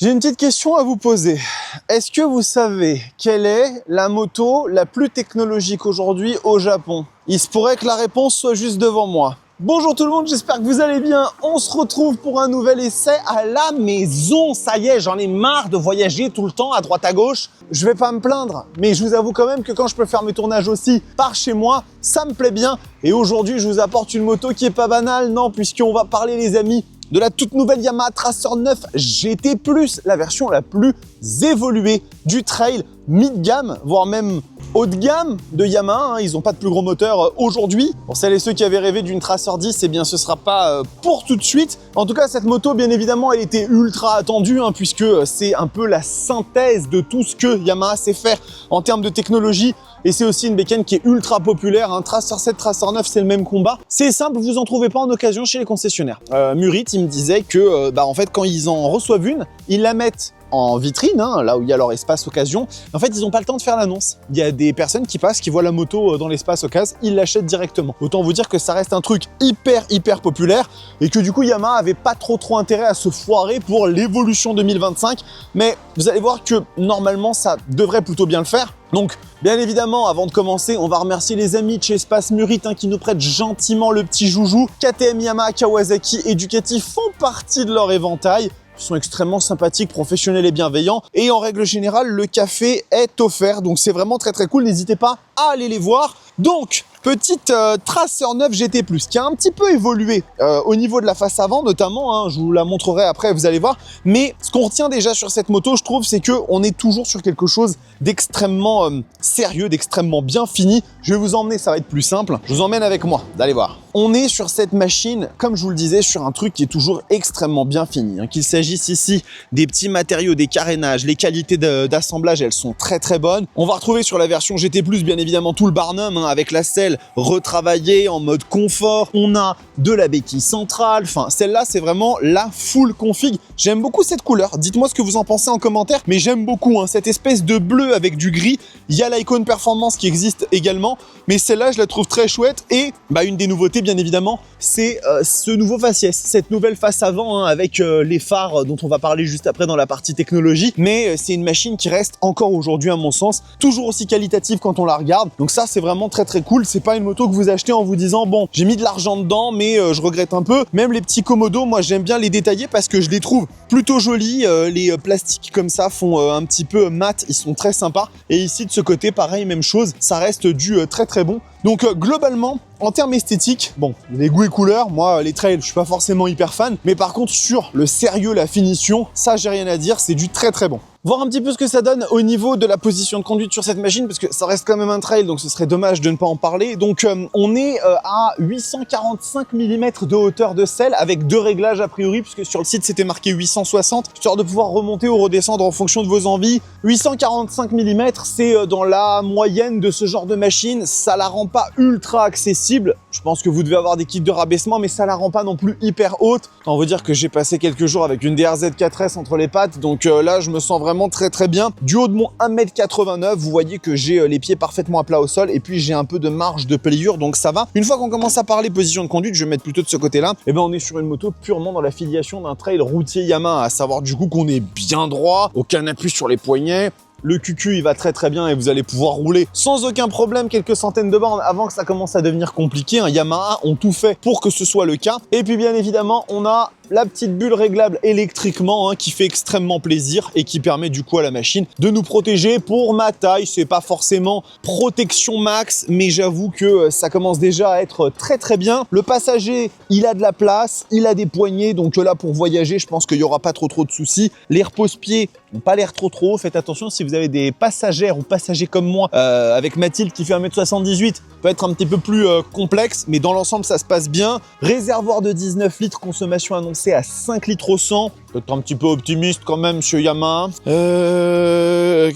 J'ai une petite question à vous poser. Est-ce que vous savez quelle est la moto la plus technologique aujourd'hui au Japon? Il se pourrait que la réponse soit juste devant moi. Bonjour tout le monde, j'espère que vous allez bien. On se retrouve pour un nouvel essai à la maison. Ça y est, j'en ai marre de voyager tout le temps à droite à gauche. Je vais pas me plaindre, mais je vous avoue quand même que quand je peux faire mes tournages aussi par chez moi, ça me plaît bien. Et aujourd'hui, je vous apporte une moto qui est pas banale, non, puisqu'on va parler, les amis, de la toute nouvelle Yamaha Tracer 9 GT+, la version la plus évoluée du trail mid-gamme, voire même haut de gamme de Yamaha. Ils n'ont pas de plus gros moteur aujourd'hui. Pour celles et ceux qui avaient rêvé d'une Tracer 10, eh bien ce sera pas pour tout de suite. En tout cas, cette moto, bien évidemment, elle était ultra attendue, puisque c'est un peu la synthèse de tout ce que Yamaha sait faire en termes de technologie. Et c'est aussi une bécane qui est ultra populaire. Tracer 7, Tracer 9, c'est le même combat. C'est simple, vous en trouvez pas en occasion chez les concessionnaires. Murit, il me disait que, en fait, quand ils en reçoivent une, ils la mettent en vitrine, là où il y a leur espace occasion. En fait, ils n'ont pas le temps de faire l'annonce. Il y a des personnes qui passent, qui voient la moto dans l'espace occasion, ils l'achètent directement. Autant vous dire que ça reste un truc hyper populaire et que du coup, Yamaha avait pas trop intérêt à se foirer pour l'évolution 2025. Mais vous allez voir que normalement, ça devrait plutôt bien le faire. Donc, bien évidemment, avant de commencer, on va remercier les amis de chez Espace Murit qui nous prêtent gentiment le petit joujou. KTM, Yamaha, Kawasaki, Éducatif font partie de leur éventail. Ils sont extrêmement sympathiques, professionnels et bienveillants. Et en règle générale, le café est offert. Donc c'est vraiment très cool. N'hésitez pas à aller les voir. Donc, petite Tracer 9 GT+, qui a un petit peu évolué au niveau de la face avant notamment, je vous la montrerai après, vous allez voir. Mais ce qu'on retient déjà sur cette moto, je trouve, c'est qu'on est toujours sur quelque chose d'extrêmement sérieux, d'extrêmement bien fini. Je vais vous emmener, ça va être plus simple. Je vous emmène avec moi, vous allez voir. On est sur cette machine, comme je vous le disais, sur un truc qui est toujours extrêmement bien fini. Qu'il s'agisse ici des petits matériaux, des carénages, les qualités d'assemblage, elles sont très bonnes. On va retrouver sur la version GT+, bien évidemment, tout le barnum, avec la selle retravaillée en mode confort. On a de la béquille centrale. Enfin, celle-là, c'est vraiment la full config. J'aime beaucoup cette couleur. Dites-moi ce que vous en pensez en commentaire, mais j'aime beaucoup cette espèce de bleu avec du gris. Il y a l'icône performance qui existe également, mais celle-là, je la trouve très chouette. Et une des nouveautés, bien évidemment, c'est ce nouveau faciès, cette nouvelle face avant avec les phares dont on va parler juste après dans la partie technologie. Mais c'est une machine qui reste encore aujourd'hui, à mon sens, toujours aussi qualitative quand on la regarde. Donc ça, c'est vraiment très cool. C'est pas une moto que vous achetez en vous disant bon, j'ai mis de l'argent dedans, mais je regrette un peu. Même les petits Komodo, moi j'aime bien les détailler parce que je les trouve plutôt jolis. Les plastiques comme ça font un petit peu mat, ils sont très sympas. Et ici de ce côté, pareil, même chose. Ça reste du très bon. Donc globalement, en termes esthétiques, bon, les goûts et couleurs, moi les trails, je suis pas forcément hyper fan, mais par contre sur le sérieux, la finition, ça j'ai rien à dire, c'est du très bon. Voir un petit peu ce que ça donne au niveau de la position de conduite sur cette machine, parce que ça reste quand même un trail, donc ce serait dommage de ne pas en parler. Donc on est à 845 mm de hauteur de selle, avec deux réglages a priori, puisque sur le site c'était marqué 860, histoire de pouvoir remonter ou redescendre en fonction de vos envies. 845 mm, c'est dans la moyenne de ce genre de machine, ça la rend pas ultra accessible. Je pense que vous devez avoir des kits de rabaissement, mais ça la rend pas non plus hyper haute. On veut dire que j'ai passé quelques jours avec une DRZ 4S entre les pattes, donc là je me sens vraiment très bien. Du haut de mon 1m89, vous voyez que j'ai les pieds parfaitement à plat au sol et puis j'ai un peu de marge de pliure, donc ça va. Une fois qu'on commence à parler position de conduite, je vais mettre plutôt de ce côté-là, et on est sur une moto purement dans la filiation d'un trail routier Yamaha, à savoir du coup qu'on est bien droit, aucun appui sur les poignets. Le QQ, il va très bien et vous allez pouvoir rouler sans aucun problème quelques centaines de bornes avant que ça commence à devenir compliqué. Yamaha ont tout fait pour que ce soit le cas. Et puis bien évidemment, on a la petite bulle réglable électriquement qui fait extrêmement plaisir et qui permet du coup à la machine de nous protéger. Pour ma taille, c'est pas forcément protection max, mais j'avoue que ça commence déjà à être très bien. Le passager, il a de la place, il a des poignées, donc là pour voyager, je pense qu'il y aura pas trop de soucis. Les repose-pieds n'ont pas l'air trop haut. Faites attention si vous avez des passagères ou passagers comme moi, avec Mathilde qui fait 1m78, peut être un petit peu plus complexe, mais dans l'ensemble ça se passe bien. Réservoir de 19 litres, consommation annoncée à 5 litres au 100. Peut-être un petit peu optimiste quand même, monsieur Yamaha.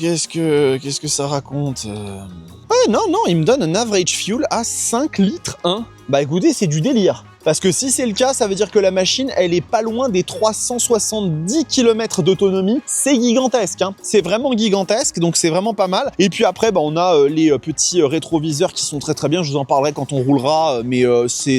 Qu'est-ce que ça raconte? Ouais, non, il me donne un average fuel à 5 litres 1. Bah écoutez, c'est du délire. Parce que si c'est le cas, ça veut dire que la machine, elle est pas loin des 370 km d'autonomie. C'est gigantesque, hein. C'est vraiment gigantesque, donc c'est vraiment pas mal. Et puis après, bah, on a les petits rétroviseurs qui sont très très bien. Je vous en parlerai quand on roulera, mais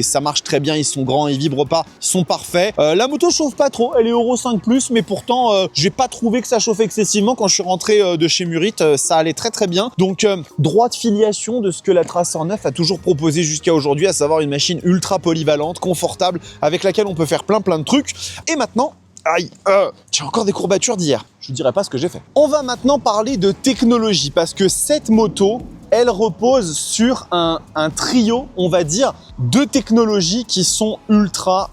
ça marche très bien. Ils sont grands, ils vibrent pas, ils sont parfaits. La moto chauffe pas trop, elle est Euro 5+, mais pourtant, j'ai pas trouvé que ça chauffait excessivement. Quand je suis rentré de chez Murit, ça allait très très bien. Donc, droit de filiation de ce que la Tracer 9 a toujours proposé jusqu'à aujourd'hui, à savoir une machine ultra polyvalente, confortable, avec laquelle on peut faire plein de trucs. Et maintenant, aïe, j'ai encore des courbatures d'hier. Je vous dirai pas ce que j'ai fait. On va maintenant parler de technologie, parce que cette moto, elle repose sur un trio, on va dire, de technologies qui sont ultra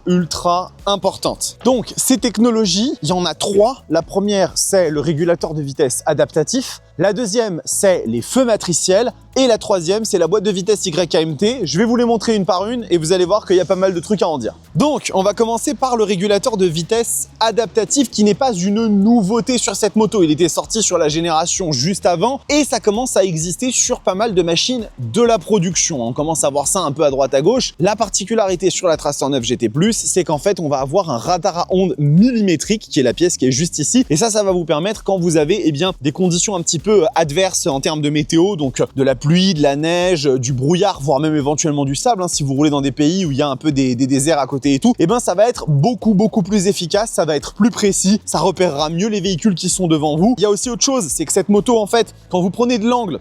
importantes. Donc, ces technologies, il y en a 3. La première, c'est le régulateur de vitesse adaptatif. La deuxième, c'est les feux matriciels. Et la troisième, c'est la boîte de vitesse YAMT. Je vais vous les montrer une par une et vous allez voir qu'il y a pas mal de trucs à en dire. Donc, on va commencer par le régulateur de vitesse adaptatif qui n'est pas une nouveauté sur cette moto. Il était sorti sur la génération juste avant et ça commence à exister sur pas mal de machines de la production. On commence à voir ça un peu à droite à gauche. La particularité sur la Tracer 9 GT+, c'est qu'en fait, on va avoir un radar à ondes millimétrique qui est la pièce qui est juste ici. Et ça va vous permettre quand vous avez des conditions un petit peu adverses en termes de météo, donc de la pluie, de la neige, du brouillard, voire même éventuellement du sable, hein, si vous roulez dans des pays où il y a un peu des déserts à côté et tout, ça va être beaucoup plus efficace, ça va être plus précis, ça repérera mieux les véhicules qui sont devant vous. Il y a aussi autre chose, c'est que cette moto, en fait, quand vous prenez de l'angle,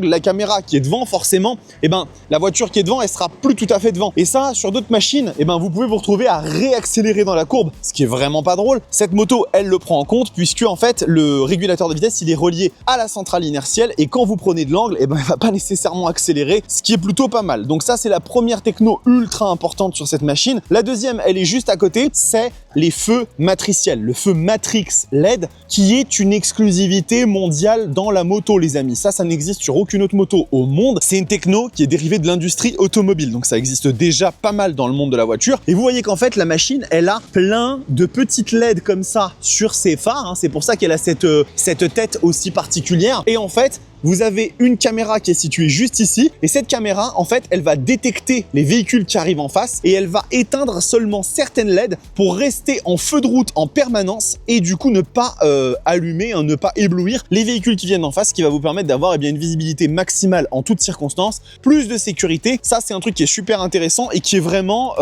la caméra qui est devant, forcément, la voiture qui est devant, elle sera plus tout à fait devant. Et ça, sur d'autres machines, vous pouvez vous retrouver à réaccélérer dans la courbe, ce qui est vraiment pas drôle. Cette moto, elle le prend en compte, puisque, en fait, le régulateur de vitesse, il est relié à la centrale inertielle, et quand vous prenez de l'angle, elle va pas nécessairement accélérer, ce qui est plutôt pas mal. Donc ça, c'est la première techno ultra importante sur cette machine. La deuxième, elle est juste à côté, c'est les feux matriciels, le feu Matrix LED, qui est une exclusivité mondiale dans la moto, les amis. Ça n'existe sur aucune autre moto au monde. C'est une techno qui est dérivée de l'industrie automobile, donc ça existe déjà pas mal dans le monde de la voiture. Et vous voyez qu'en fait, la machine, elle a plein de petites LED comme ça sur ses phares, hein. C'est pour ça qu'elle a cette tête aussi particulière. Et en fait, vous avez une caméra qui est située juste ici, et cette caméra, en fait, elle va détecter les véhicules qui arrivent en face, et elle va éteindre seulement certaines LED pour rester en feu de route en permanence, et du coup ne pas allumer, ne pas éblouir les véhicules qui viennent en face, ce qui va vous permettre d'avoir une visibilité maximale en toutes circonstances, plus de sécurité. Ça, c'est un truc qui est super intéressant et qui est vraiment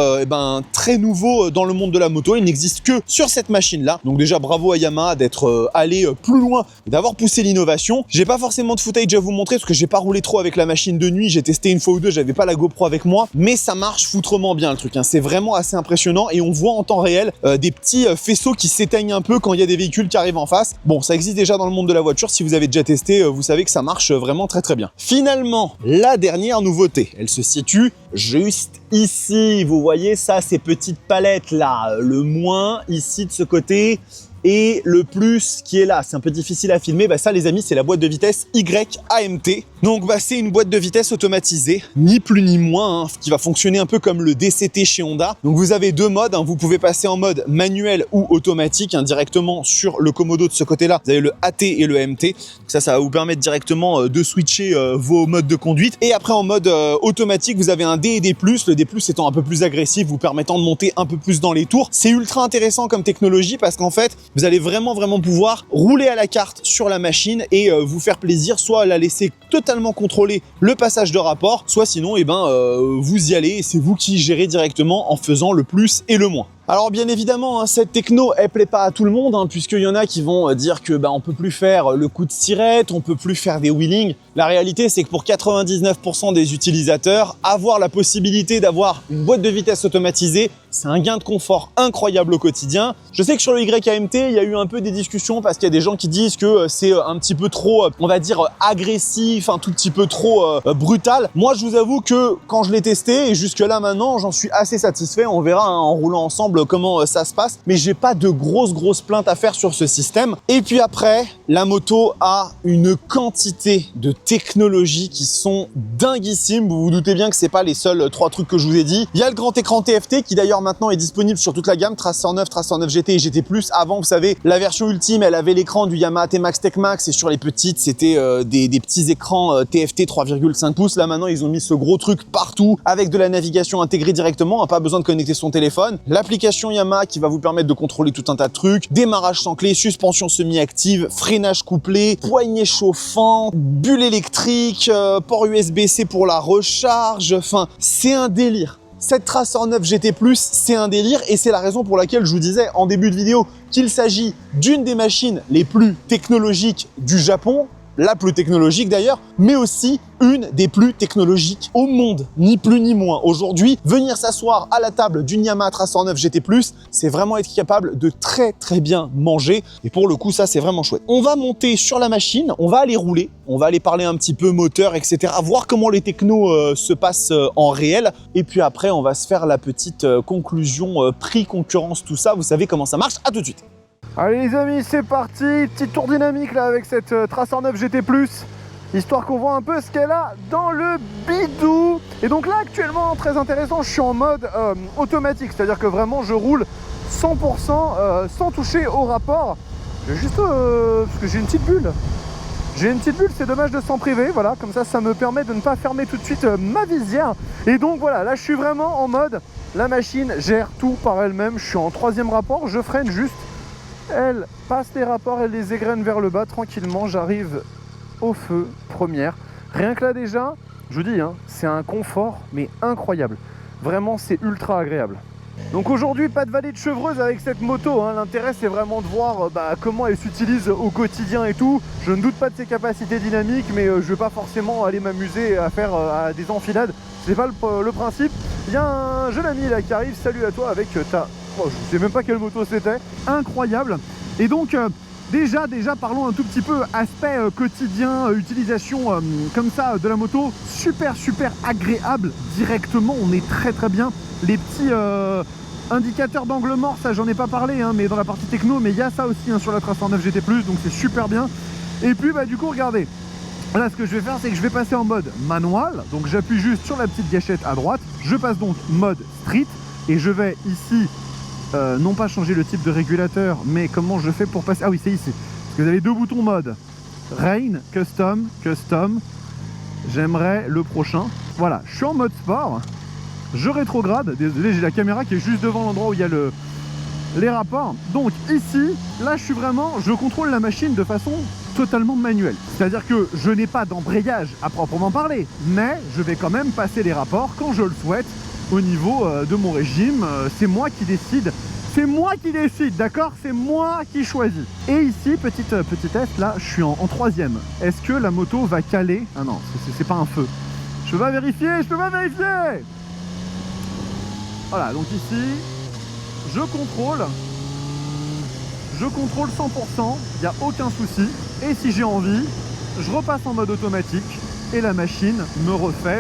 très nouveau dans le monde de la moto. Il n'existe que sur cette machine-là. Donc déjà, bravo à Yamaha d'être allé plus loin, d'avoir poussé l'innovation. J'ai pas forcément de footage à vous montrer parce que j'ai pas roulé trop avec la machine de nuit, j'ai testé une fois ou deux, j'avais pas la GoPro avec moi, mais ça marche foutrement bien le truc, hein. C'est vraiment assez impressionnant et on voit en temps réel des petits faisceaux qui s'éteignent un peu quand il y a des véhicules qui arrivent en face. Bon, ça existe déjà dans le monde de la voiture, si vous avez déjà testé, vous savez que ça marche vraiment très bien. Finalement, la dernière nouveauté, elle se situe juste ici, vous voyez ça, ces petites palettes là, le moins ici de ce côté, et le plus qui est là, c'est un peu difficile à filmer, ça les amis, c'est la boîte de vitesse YAMT. Donc c'est une boîte de vitesse automatisée, ni plus ni moins, hein, qui va fonctionner un peu comme le DCT chez Honda. Donc vous avez deux modes, hein, vous pouvez passer en mode manuel ou automatique, hein, directement sur le commodo de ce côté-là. Vous avez le AT et le MT, donc ça va vous permettre directement de switcher vos modes de conduite. Et après en mode automatique, vous avez un D et D+, le D+ étant un peu plus agressif, vous permettant de monter un peu plus dans les tours. C'est ultra intéressant comme technologie parce qu'en fait, vous allez vraiment pouvoir rouler à la carte sur la machine et vous faire plaisir, soit la laisser totalement contrôler le passage de rapport, soit sinon vous y allez et c'est vous qui gérez directement en faisant le plus et le moins. Alors bien évidemment, hein, cette techno, elle plaît pas à tout le monde, hein, puisqu'il y en a qui vont dire que on peut plus faire le coup de sirette, on peut plus faire des wheelings. La réalité, c'est que pour 99% des utilisateurs, avoir la possibilité d'avoir une boîte de vitesse automatisée, c'est un gain de confort incroyable au quotidien. Je sais que sur le YAMT, il y a eu un peu des discussions parce qu'il y a des gens qui disent que c'est un petit peu trop, on va dire, agressif, un tout petit peu trop brutal. Moi, je vous avoue que quand je l'ai testé, et jusque là maintenant, j'en suis assez satisfait. On verra hein, en roulant ensemble comment ça se passe, mais j'ai pas de grosses plaintes à faire sur ce système. Et puis après, La moto a une quantité de technologies qui sont dinguissimes. Vous vous doutez bien que c'est pas les seuls 3 trucs que je vous ai dit. Il y a le grand écran TFT qui d'ailleurs maintenant est disponible sur toute la gamme, Tracer 9, Tracer 9 GT et GT+. Avant, vous savez, la version ultime, elle avait l'écran du Yamaha T-Max Tech Max et sur les petites, c'était des petits écrans TFT 3,5 pouces. Là maintenant, ils ont mis ce gros truc partout avec de la navigation intégrée directement, hein, pas besoin de connecter son téléphone. L'application Yamaha qui va vous permettre de contrôler tout un tas de trucs, démarrage sans clé, suspension semi-active, freinage couplé, poignée chauffant, bulle électrique, port USB-C pour la recharge, enfin, c'est un délire. Cette Tracer 9 GT+, c'est un délire et c'est la raison pour laquelle je vous disais en début de vidéo qu'il s'agit d'une des machines les plus technologiques du Japon, la plus technologique d'ailleurs, mais aussi une des plus technologiques au monde, ni plus ni moins. Aujourd'hui, venir s'asseoir à la table d'une Yamaha Tracer 9 GT+, c'est vraiment être capable de très bien manger. Et pour le coup, ça, c'est vraiment chouette. On va monter sur la machine, on va aller rouler, on va aller parler un petit peu moteur, etc. Voir comment les technos se passent en réel. Et puis après, on va se faire la petite conclusion prix, concurrence, tout ça. Vous savez comment ça marche. À tout de suite. Allez les amis, c'est parti, petit tour dynamique là avec cette Tracer 9 GT+, histoire qu'on voit un peu ce qu'elle a dans le bidou. Et donc là actuellement, très intéressant, je suis en mode automatique, c'est-à-dire que vraiment je roule 100% sans toucher au rapport. Juste parce que j'ai une petite bulle. J'ai une petite bulle, c'est dommage de s'en priver, voilà, comme ça me permet de ne pas fermer tout de suite ma visière. Et donc voilà, là je suis vraiment en mode, la machine gère tout par elle-même, je suis en 3e rapport, je freine juste. Elle passe les rapports, elle les égrène vers le bas tranquillement, j'arrive au feu, première. Rien que là déjà, je vous dis, hein, c'est un confort mais incroyable. Vraiment, c'est ultra agréable. Donc aujourd'hui, pas de vallée de chevreuse avec cette moto, hein. L'intérêt c'est vraiment de voir comment elle s'utilise au quotidien et tout. Je ne doute pas de ses capacités dynamiques, mais je ne vais pas forcément aller m'amuser à faire des enfilades. C'est pas le principe. Il y a un jeune ami là qui arrive, salut à toi avec ta... Oh, je sais même pas quelle moto c'était, incroyable. Et donc déjà parlons un tout petit peu aspect quotidien, utilisation comme ça de la moto, super agréable directement, on est très bien. Les petits indicateurs d'angle mort, ça j'en ai pas parlé hein, mais dans la partie techno, mais il y a ça aussi hein, sur la Tracer 9 GT+, donc c'est super bien. Et puis du coup regardez, là ce que je vais faire c'est que je vais passer en mode manuel, donc j'appuie juste sur la petite gâchette à droite, je passe donc mode street et je vais ici non pas changer le type de régulateur, mais comment je fais pour passer... Ah oui, c'est ici. Parce que vous avez 2 boutons mode. Rain, Custom. J'aimerais le prochain. Voilà, je suis en mode sport. Je rétrograde. Désolé, j'ai la caméra qui est juste devant l'endroit où il y a les rapports. Donc ici, là je contrôle la machine de façon totalement manuelle. C'est-à-dire que je n'ai pas d'embrayage à proprement parler, mais je vais quand même passer les rapports quand je le souhaite. Au niveau de mon régime, c'est moi qui décide. C'est moi qui décide, d'accord? C'est moi qui choisis. Et ici, petit test, là, je suis en 3e. Est-ce que la moto va caler? Ah non, c'est pas un feu. Je peux pas vérifier. Voilà, donc ici, je contrôle 100%, il n'y a aucun souci. Et si j'ai envie, je repasse en mode automatique et la machine me refait,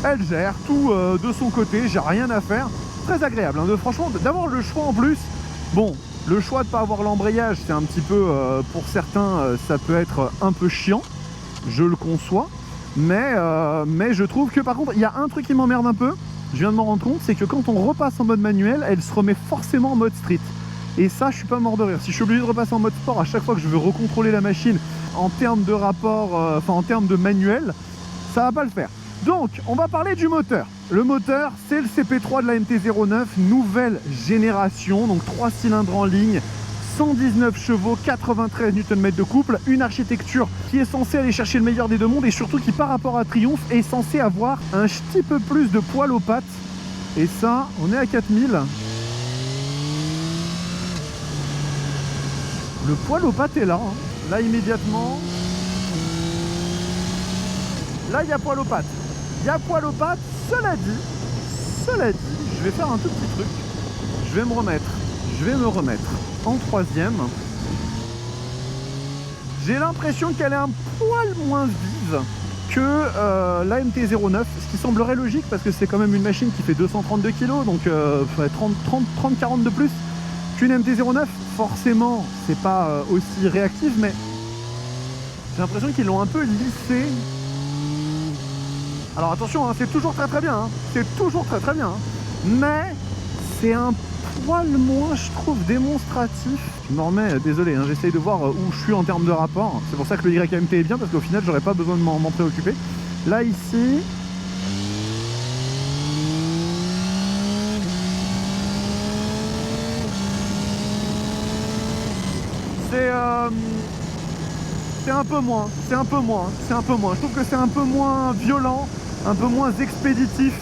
elle gère tout de son côté, j'ai rien à faire. Très agréable, hein, franchement, d'avoir le choix en plus. Bon, le choix de ne pas avoir l'embrayage, c'est un petit peu, pour certains, ça peut être un peu chiant, je le conçois. Mais je trouve que par contre, il y a un truc qui m'emmerde un peu, je viens de m'en rendre compte, c'est que quand on repasse en mode manuel, elle se remet forcément en mode street. Et ça, je suis pas mort de rire. Si je suis obligé de repasser en mode sport à chaque fois que je veux recontrôler la machine en termes de rapport, en termes de manuel, ça va pas le faire. Donc, on va parler du moteur. Le moteur, c'est le CP3 de la MT-09, nouvelle génération, donc 3 cylindres en ligne, 119 chevaux, 93 Nm de couple, une architecture qui est censée aller chercher le meilleur des deux mondes et surtout qui, par rapport à Triumph, est censée avoir un petit peu plus de poil aux pattes. Et ça, on est à 4000. Le poil aux pattes est là, hein. Là immédiatement. Là, il y a poil aux pattes. Il y a poil aux pattes. Cela dit, je vais faire un tout petit truc. Je vais me remettre en 3e. J'ai l'impression qu'elle est un poil moins vive que la MT-09, ce qui semblerait logique parce que c'est quand même une machine qui fait 232 kg, donc 30-40 de plus qu'une MT-09, forcément, c'est pas aussi réactif, mais j'ai l'impression qu'ils l'ont un peu lissé. Alors attention, hein, c'est toujours très très bien, hein. C'est toujours très très bien, hein. Mais c'est un poil moins, je trouve, démonstratif. Je me remets, désolé, hein, j'essaye de voir où je suis en termes de rapport. C'est pour ça que le YMT est bien, parce qu'au final, j'aurais pas besoin de m'en préoccuper. Là, ici... c'est un peu moins, c'est un peu moins. Je trouve que c'est un peu moins violent, un peu moins expéditif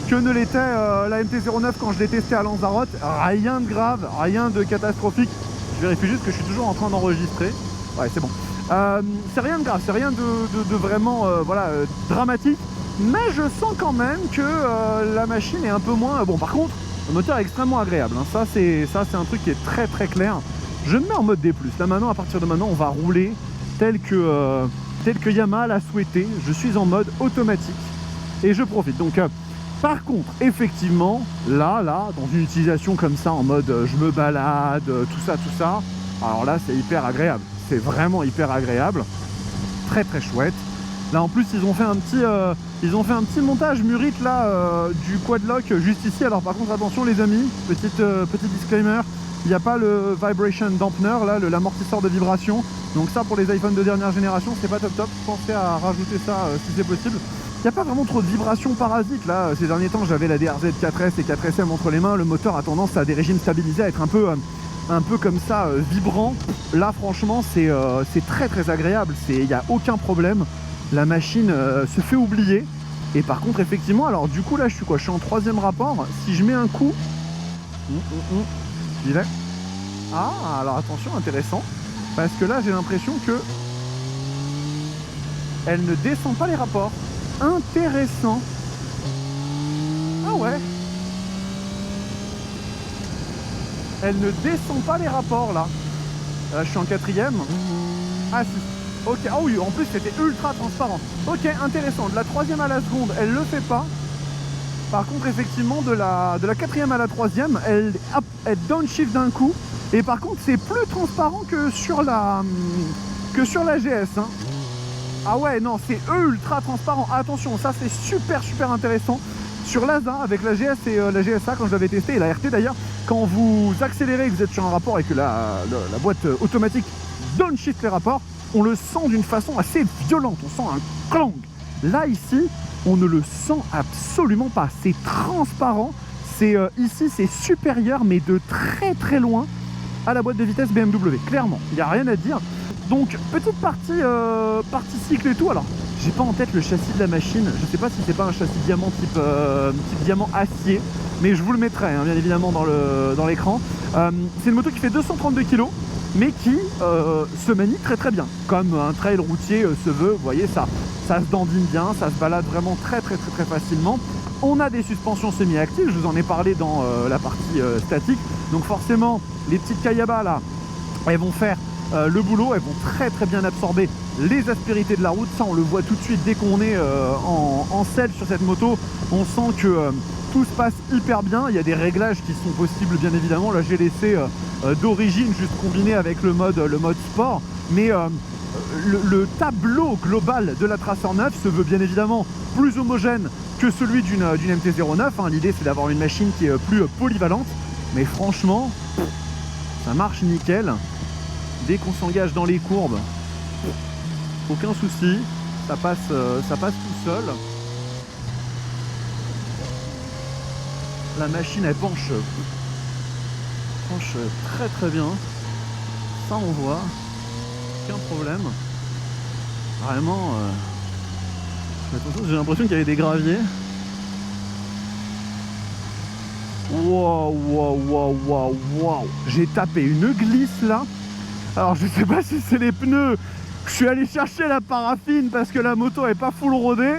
que ne l'était la MT-09 quand je l'ai testé à Lanzarote. Rien de grave, rien de catastrophique. Je vérifie juste que je suis toujours en train d'enregistrer. Ouais, c'est bon. C'est rien de grave, c'est rien de vraiment dramatique. Mais je sens quand même que la machine est un peu moins... Bon, par contre, le moteur est extrêmement agréable, hein. Ça, c'est un truc qui est très très clair. Je me mets en mode D+. Là maintenant, à partir de maintenant, on va rouler tel que Yamaha l'a souhaité. Je suis en mode automatique et je profite. Donc, par contre, effectivement, là, dans une utilisation comme ça, en mode je me balade, tout ça, alors là, c'est hyper agréable. C'est vraiment hyper agréable. Très très chouette. Là, en plus, ils ont fait un petit montage Murit là du quadlock juste ici. Alors, par contre, attention les amis, petit disclaimer. Il n'y a pas le vibration dampener, là, l'amortisseur de vibration. Donc ça, pour les iPhones de dernière génération, c'est pas top. Pensez à rajouter ça si c'est possible. Il n'y a pas vraiment trop de vibrations parasites. Là, ces derniers temps, j'avais la DRZ 4S et 4SM entre les mains. Le moteur a tendance à des régimes stabilisés, à être un peu comme ça, vibrant. Là, franchement, c'est très très agréable. Il n'y a aucun problème. La machine se fait oublier. Et par contre, effectivement, alors du coup, là, je suis quoi? Je suis en 3e rapport. Si je mets un coup... J'y vais. Ah, alors attention, intéressant. Parce que là, j'ai l'impression que elle ne descend pas les rapports. Intéressant. Ah ouais. Elle ne descend pas les rapports, là. Là, je suis en 4e. Ah si. Ok, ah oui, en plus, c'était ultra transparent. Ok, intéressant. De la 3e à la seconde, elle le fait pas. Par contre, effectivement, de la 4e à la 3e, elle downshift d'un coup. Et par contre, c'est plus transparent que sur la GS. Hein. Ah ouais, non, c'est ultra transparent. Attention, ça c'est super intéressant. Sur l'ASA, avec la GS et la GSA, quand je l'avais testé, et la RT d'ailleurs, quand vous accélérez et que vous êtes sur un rapport et que la boîte automatique downshift les rapports, on le sent d'une façon assez violente. On sent un clang. Là, ici... on ne le sent absolument pas, c'est transparent, ici c'est supérieur mais de très très loin à la boîte de vitesse BMW, clairement, il n'y a rien à dire. Donc petite partie cycle et tout, alors j'ai pas en tête le châssis de la machine, je sais pas si c'est pas un châssis diamant type diamant acier, mais je vous le mettrai hein, bien évidemment dans l'écran. C'est une moto qui fait 232 kg, mais qui se manie très très bien, comme un trail routier se veut, vous voyez ça se dandine bien, ça se balade vraiment très facilement. On a des suspensions semi-actives, je vous en ai parlé dans la partie statique, donc forcément les petites Kayaba là, elles vont faire le boulot, elles vont très bien absorber les aspérités de la route. Ça on le voit tout de suite dès qu'on est en selle sur cette moto, on sent que tout se passe hyper bien. Il y a des réglages qui sont possibles bien évidemment. Là j'ai laissé d'origine juste combiné avec le mode sport, mais le tableau global de la Tracer 9 se veut bien évidemment plus homogène que celui d'une MT-09. Hein. L'idée c'est d'avoir une machine qui est plus polyvalente, mais franchement ça marche nickel. Dès qu'on s'engage dans les courbes, aucun souci, ça passe tout seul. La machine elle penche très bien, ça on voit, aucun problème. Vraiment, j'ai l'impression qu'il y avait des graviers. Waouh. J'ai tapé une glisse là. Alors je sais pas si c'est les pneus. Je suis allé chercher la paraffine parce que la moto est pas full rodée.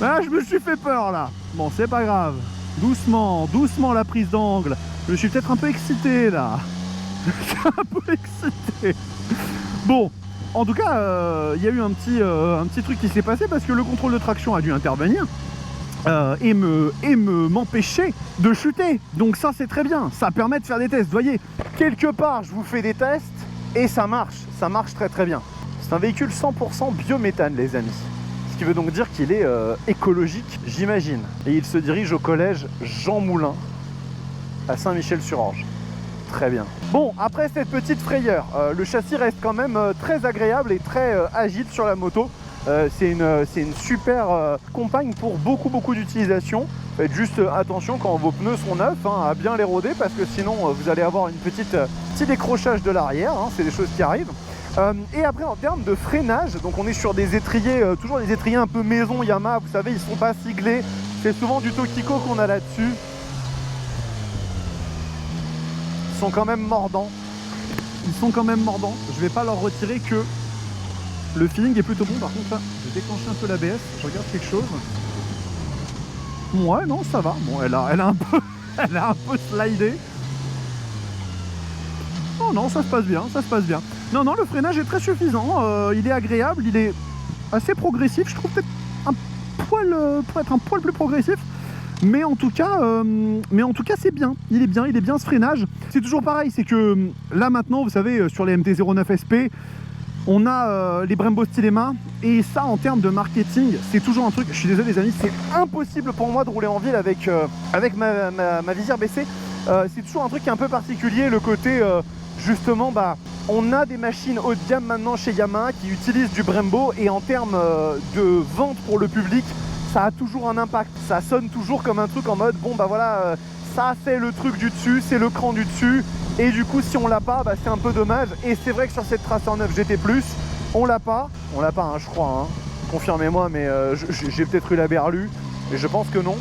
Là je me suis fait peur là. Bon c'est pas grave. Doucement la prise d'angle. Je suis peut-être un peu excité là. Je suis un peu excité. Bon, en tout cas, il y a eu un petit truc qui s'est passé parce que le contrôle de traction a dû intervenir. et m'empêcher de chuter. Donc ça c'est très bien, ça permet de faire des tests. Vous voyez, quelque part je vous fais des tests et ça marche très très bien. C'est un véhicule 100% biométhane les amis. Ce qui veut donc dire qu'il est écologique, j'imagine. Et il se dirige au collège Jean Moulin à Saint-Michel-sur-Orge. Très bien. Bon, après cette petite frayeur, le châssis reste quand même très agréable et très agile sur la moto. C'est une super compagne pour beaucoup d'utilisation. Faites juste attention quand vos pneus sont neufs à bien les rôder parce que sinon vous allez avoir une petit décrochage de l'arrière, c'est des choses qui arrivent. Et après en termes de freinage, donc on est sur des étriers, toujours des étriers un peu maison Yamaha, vous savez ils sont pas siglés, c'est souvent du Tokico qu'on a là-dessus. Ils sont quand même mordants. Je vais pas leur retirer que le feeling est plutôt bon. Par contre là, je vais déclencher un peu l'ABS, je regarde quelque chose. Ouais non ça va. Bon elle a un peu slidé. Oh non ça se passe bien. Non le freinage est très suffisant, il est agréable, il est assez progressif, je trouve peut-être un poil pour être un poil plus progressif. Mais en tout cas c'est bien, il est bien ce freinage. C'est toujours pareil, c'est que là maintenant, vous savez, sur les MT-09 SP, on a les Brembo Stilema, et ça en termes de marketing, c'est toujours un truc, je suis désolé les amis, c'est impossible pour moi de rouler en ville avec ma visière baissée. C'est toujours un truc qui est un peu particulier, le côté justement, on a des machines haut de gamme maintenant chez Yamaha qui utilisent du Brembo, et en termes de vente pour le public, ça a toujours un impact, ça sonne toujours comme un truc en mode bon voilà, ça c'est le truc du dessus, c'est le cran du dessus, et du coup si on l'a pas, c'est un peu dommage. Et c'est vrai que sur cette Tracer 9 GT+, on l'a pas je crois, confirmez-moi, mais j'ai peut-être eu la berlue, et je pense que non.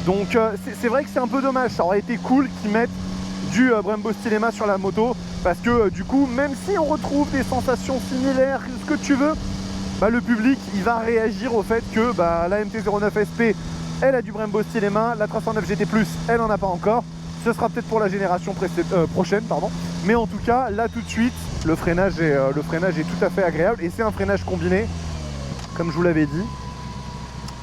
Donc c'est vrai que c'est un peu dommage, ça aurait été cool qu'ils mettent du Brembo Stilema sur la moto, parce que du coup, même si on retrouve des sensations similaires, ce que tu veux, le public il va réagir au fait que la MT-09 SP elle a du Brembo Stilema, la Tracer 9 GT+, elle en a pas encore. Ce sera peut-être pour la génération prochaine, pardon. Mais en tout cas, là tout de suite, le freinage est tout à fait agréable, et c'est un freinage combiné, comme je vous l'avais dit.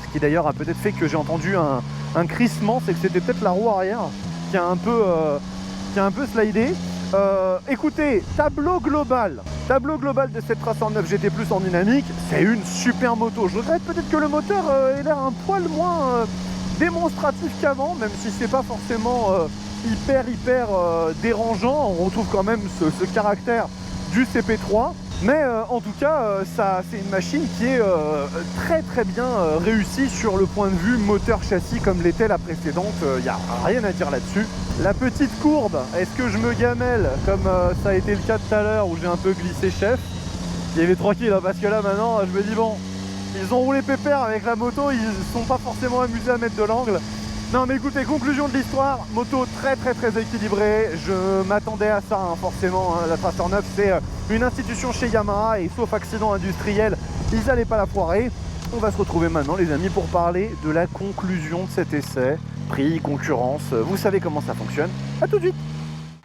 Ce qui d'ailleurs a peut-être fait que j'ai entendu un crissement, c'est que c'était peut-être la roue arrière qui a un peu slidé. Écoutez, tableau global de cette Tracer 9 GT+ en dynamique, c'est une super moto. Je regrette peut-être que le moteur ait l'air un poil moins démonstratif qu'avant, même si c'est pas forcément hyper dérangeant. On retrouve quand même ce caractère du CP3. Mais en tout cas, c'est une machine qui est très bien réussie sur le point de vue moteur-châssis comme l'était la précédente. Il n'y a rien à dire là-dessus. La petite courbe, est-ce que je me gamelle comme ça a été le cas tout à l'heure où j'ai un peu glissé chef? Il y avait tranquille, parce que là maintenant je me dis bon, ils ont roulé pépère avec la moto, ils sont pas forcément amusés à mettre de l'angle. Non mais écoutez, conclusion de l'histoire, moto très équilibrée, je m'attendais à ça forcément, la Tracer 9 c'est une institution chez Yamaha, et sauf accident industriel, ils n'allaient pas la foirer. On va se retrouver maintenant les amis pour parler de la conclusion de cet essai, prix, concurrence, vous savez comment ça fonctionne, à tout de suite.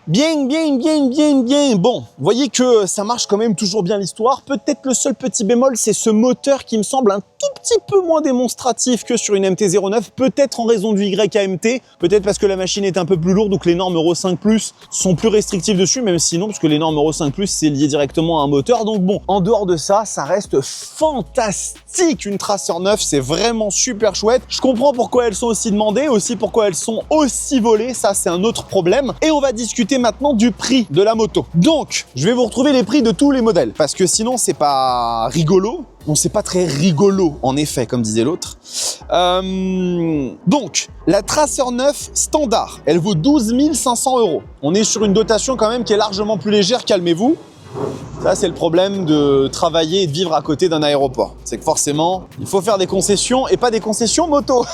Bien. Bon, vous voyez que ça marche quand même toujours bien l'histoire. Peut-être le seul petit bémol, c'est ce moteur qui me semble un tout petit peu moins démonstratif que sur une MT-09, peut-être en raison du YAMT, peut-être parce que la machine est un peu plus lourde ou que les normes Euro 5+, sont plus restrictives dessus, même sinon, parce que les normes Euro 5+, c'est lié directement à un moteur. Donc bon, en dehors de ça, ça reste fantastique. Une Tracer 9, c'est vraiment super chouette. Je comprends pourquoi elles sont aussi demandées, aussi pourquoi elles sont aussi volées, ça c'est un autre problème. Et on va discuter maintenant du prix de la moto. Donc, je vais vous retrouver les prix de tous les modèles, parce que sinon c'est pas rigolo. Bon, c'est pas très rigolo, en effet, comme disait l'autre. Donc, la Tracer 9 standard, elle vaut 12 500 €. On est sur une dotation quand même qui est largement plus légère, calmez-vous. Ça, c'est le problème de travailler et de vivre à côté d'un aéroport. C'est que forcément, il faut faire des concessions, et pas des concessions moto.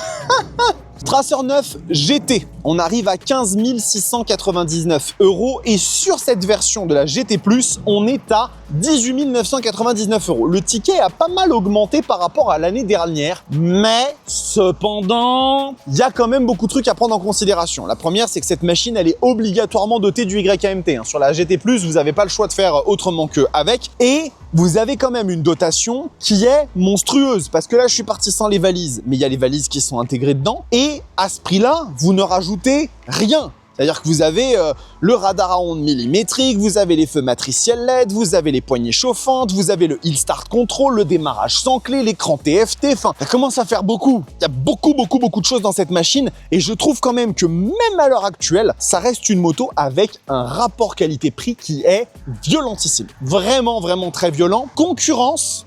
Tracer 9 GT, on arrive à 15 699 €, et sur cette version de la GT+, on est à 18 999 €. Le ticket a pas mal augmenté par rapport à l'année dernière, mais cependant, il y a quand même beaucoup de trucs à prendre en considération. La première, c'est que cette machine, elle est obligatoirement dotée du YAMT. Sur la GT+, vous n'avez pas le choix de faire autrement qu'avec, et vous avez quand même une dotation qui est monstrueuse. Parce que là, je suis parti sans les valises, mais il y a les valises qui sont intégrées dedans. Et à ce prix-là, vous ne rajoutez rien. C'est-à-dire que vous avez le radar à ondes millimétriques, vous avez les feux matriciels LED, vous avez les poignées chauffantes, vous avez le Hill Start Control, le démarrage sans clé, l'écran TFT, enfin, ça commence à faire beaucoup. Il y a beaucoup de choses dans cette machine et je trouve quand même que même à l'heure actuelle, ça reste une moto avec un rapport qualité-prix qui est violentissime. Vraiment très violent. Concurrence.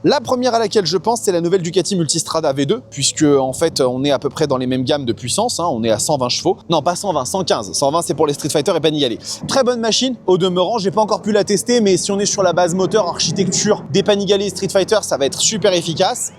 La première à laquelle je pense, c'est la nouvelle Ducati Multistrada V2, puisque en fait, on est à peu près dans les mêmes gammes de puissance, hein, on est à 120 chevaux. Non, pas 120, 115. 120, c'est pour les Street Fighter et Panigale. Très bonne machine, au demeurant, j'ai pas encore pu la tester, mais si on est sur la base moteur, architecture des Panigale et Street Fighter, ça va être super efficace.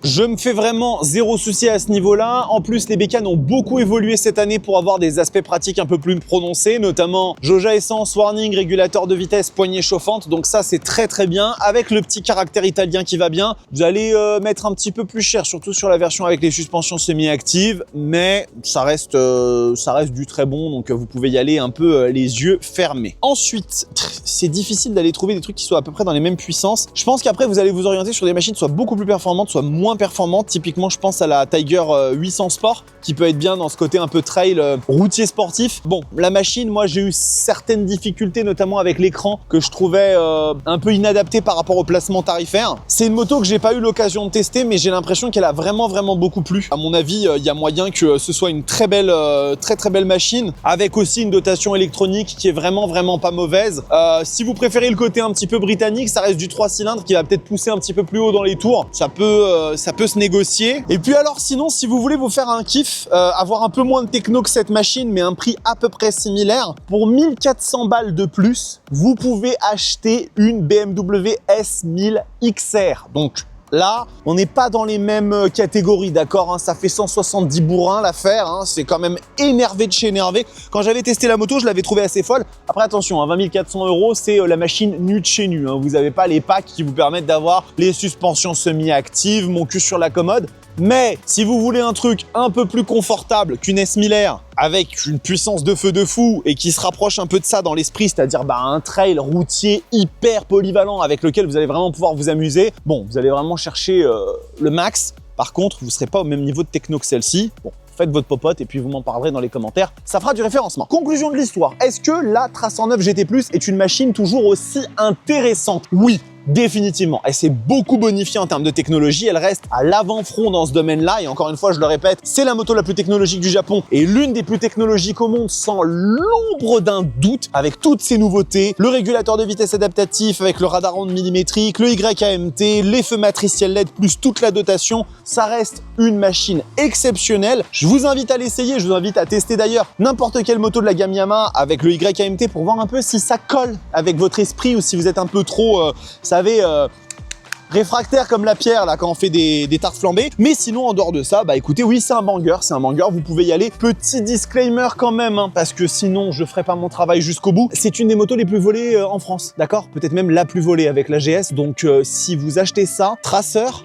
Je me fais vraiment zéro souci à ce niveau-là. En plus, les bécanes ont beaucoup évolué cette année pour avoir des aspects pratiques un peu plus prononcés, notamment jauge à essence, warning, régulateur de vitesse, poignée chauffante. Donc ça, c'est très bien. Avec le petit caractère italien qui va bien, vous allez mettre un petit peu plus cher, surtout sur la version avec les suspensions semi-actives, mais ça reste du très bon, donc vous pouvez y aller un peu les yeux fermés. Ensuite, c'est difficile d'aller trouver des trucs qui soient à peu près dans les mêmes puissances. Je pense qu'après, vous allez vous orienter sur des machines soit beaucoup plus performantes, soit moins performante. Typiquement, je pense à la Tiger 800 Sport qui peut être bien dans ce côté un peu trail routier sportif. Bon, la machine, moi j'ai eu certaines difficultés, notamment avec l'écran que je trouvais un peu inadapté par rapport au placement tarifaire. C'est une moto que j'ai pas eu l'occasion de tester, mais j'ai l'impression qu'elle a vraiment beaucoup plu. À mon avis, il y a moyen que ce soit une très belle machine, avec aussi une dotation électronique qui est vraiment pas mauvaise. Si vous préférez le côté un petit peu britannique, ça reste du 3 cylindres qui va peut-être pousser un petit peu plus haut dans les tours. Ça peut se négocier. Et puis alors sinon, si vous voulez vous faire un kiff, avoir un peu moins de techno que cette machine, mais un prix à peu près similaire, pour 1400 balles de plus, vous pouvez acheter une BMW S1000 XR. Donc là, on n'est pas dans les mêmes catégories, d'accord, hein, ça fait 170 bourrins l'affaire, hein, c'est quand même énervé de chez énervé. Quand j'avais testé la moto, je l'avais trouvée assez folle. Après, attention, hein, 20 400 €, c'est la machine nue de chez nu. Hein. Vous n'avez pas les packs qui vous permettent d'avoir les suspensions semi-actives, mon cul sur la commode. Mais si vous voulez un truc un peu plus confortable qu'une S1000R avec une puissance de feu de fou et qui se rapproche un peu de ça dans l'esprit, c'est-à-dire un trail routier hyper polyvalent avec lequel vous allez vraiment pouvoir vous amuser, bon, vous allez vraiment chercher le max. Par contre, vous ne serez pas au même niveau de techno que celle-ci. Bon, faites votre popote et puis vous m'en parlerez dans les commentaires. Ça fera du référencement. Conclusion de l'histoire. Est-ce que la 309 GT+ est une machine toujours aussi intéressante? Oui. Définitivement, elle s'est beaucoup bonifiée en termes de technologie, elle reste à l'avant-front dans ce domaine-là et encore une fois je le répète, c'est la moto la plus technologique du Japon et l'une des plus technologiques au monde sans l'ombre d'un doute avec toutes ces nouveautés, le régulateur de vitesse adaptatif avec le radar ondes millimétriques, le YAMT, les feux matriciels LED plus toute la dotation, ça reste une machine exceptionnelle. Je vous invite à l'essayer, je vous invite à tester d'ailleurs n'importe quelle moto de la gamme Yamaha avec le YAMT pour voir un peu si ça colle avec votre esprit ou si vous êtes un peu trop vous savez, réfractaire comme la pierre là quand on fait des tartes flambées. Mais sinon, en dehors de ça, bah écoutez, oui, c'est un banger, vous pouvez y aller. Petit disclaimer quand même, hein, parce que sinon, je ferai pas mon travail jusqu'au bout. C'est une des motos les plus volées en France, d'accord? Peut-être même la plus volée avec la GS. Donc, si vous achetez ça, traceur,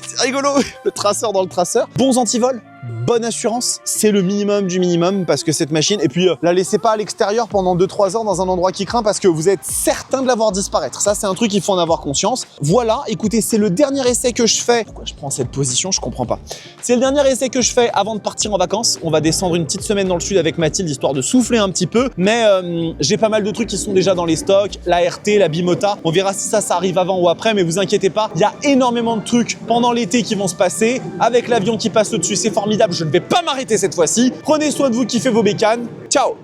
c'est rigolo, le traceur dans le traceur. Bons antivols. Bonne assurance, c'est le minimum du minimum parce que cette machine, et puis la laissez pas à l'extérieur pendant 2-3 heures dans un endroit qui craint parce que vous êtes certain de la voir disparaître. Ça, c'est un truc, il faut en avoir conscience. Voilà, écoutez, c'est le dernier essai que je fais. Pourquoi je prends cette position? Je comprends pas. C'est le dernier essai que je fais avant de partir en vacances. On va descendre une petite semaine dans le sud avec Mathilde, histoire de souffler un petit peu. Mais j'ai pas mal de trucs qui sont déjà dans les stocks. La RT, la Bimota. On verra si ça arrive avant ou après, mais vous inquiétez pas. Il y a énormément de trucs pendant l'été qui vont se passer. Avec l'avion qui passe au-dessus, c'est formidable. Je ne vais pas m'arrêter cette fois-ci. Prenez soin de vous, kiffez vos bécanes. Ciao!